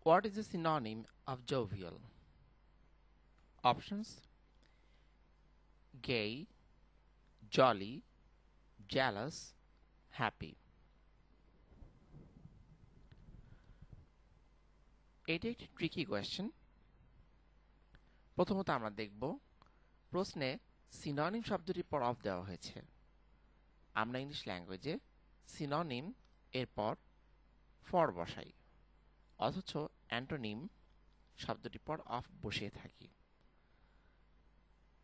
What is the synonym of jovial? Options: gay, jolly, jealous, happy. এটি একটি tricky question. প্রথমত আমরা দেখব প্রশ্নে সিনোনিম শব্দটির পর অফ দেওয়া হয়েছে। আমরা ইংলিশ ল্যাঙ্গুয়েজে সিনোনিম এরপর ফর বসাই, অথচ অ্যান্টোনিম শব্দটির পর অফ বসিয়ে থাকি।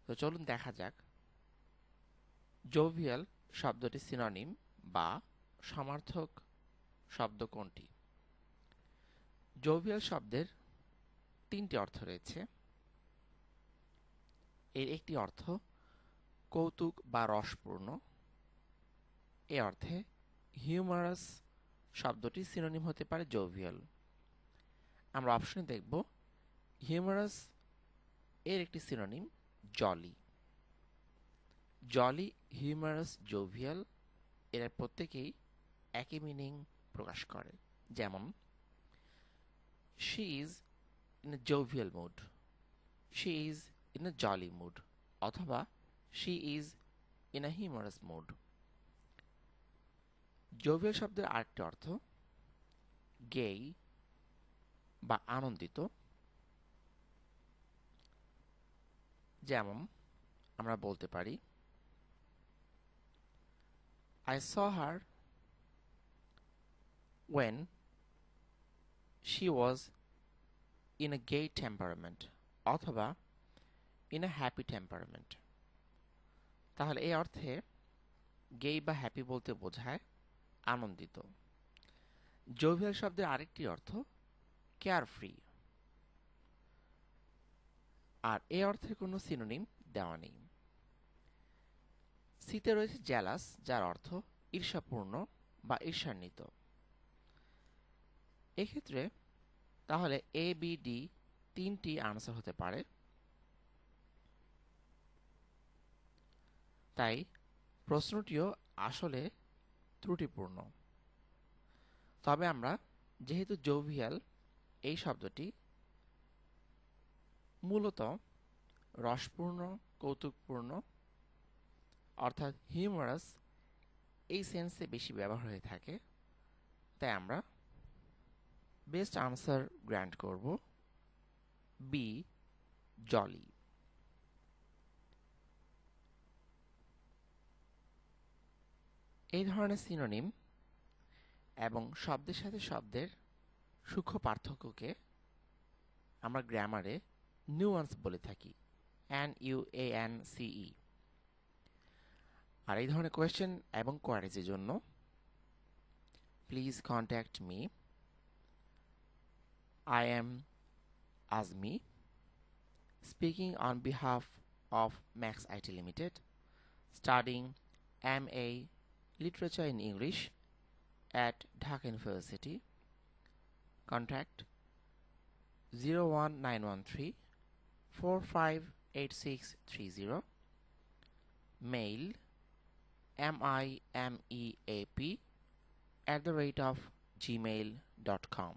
তো চলুন দেখা যাক জোভিয়াল শব্দটি সিনোনিম বা সমার্থক শব্দ কোনটি। জোভিয়াল শব্দের তিনটি অর্থ রয়েছে। এর একটি অর্থ কৌতুক বা রসপূর্ণ। এ অর্থে হিউমারাস শব্দটি সিনোনিম হতে পারে জোভিয়াল। আমরা অপশনে দেখব হিউমারাস এর একটি synonym jolly. Jolly, humorous, jovial এরা প্রত্যেকেই একই মিনিং প্রকাশ করে। যেমন she is in a jovial mood, she is in a jolly mood, অথবা she is in a humorous mood। Jovial শব্দের আরেকটি অর্থ গেই বা আনন্দিত। যেমন আমরা বলতে পারি I saw her when she was in a gay temperament, অথবা in a happy temperament। তাহলে এই অর্থে গে বা হ্যাপি বলতে বোঝায় আনন্দিত। জোভিয়াল শব্দের আরেকটি অর্থ কেয়ারফ্রি, আর এই অর্থে কোনো সিনোনিম দেওয়া নেই। সিতে রয়েছে জেলাস, যার অর্থ ঈর্ষাপূর্ণ বা ঈর্ষান্বিত। এক্ষেত্রে তাহলে এ, বি, ডি তিনটি আনসার হতে পারে। তাই প্রশ্নটিও আসলে ত্রুটিপূর্ণ। তবে আমরা যেহেতু জোভিয়াল এই শব্দটি মূলত রসপূর্ণ, কৌতুকপূর্ণ অর্থাৎ হিউমারাস এই সেন্সে বেশি ব্যবহার হয়ে থাকে, তাই আমরা বেস্ট আনসার গ্র্যান্ট করব বি, জলি। এই ধরনের সিনোনিম এবং শব্দের সাথে শব্দের সূক্ষ্ম পার্থক্যকে আমরা গ্রামারে নিউয়ান্স বলে থাকি, NUANCE। আর এই ধরনের কোয়েশ্চেন এবং কোয়ারিজের জন্য please contact me. I am Azmi, speaking on behalf of Max IT Limited, studying MA Literature in English at Dhaka University. Contact 01913 458630. Mail mimeap@gmail.com.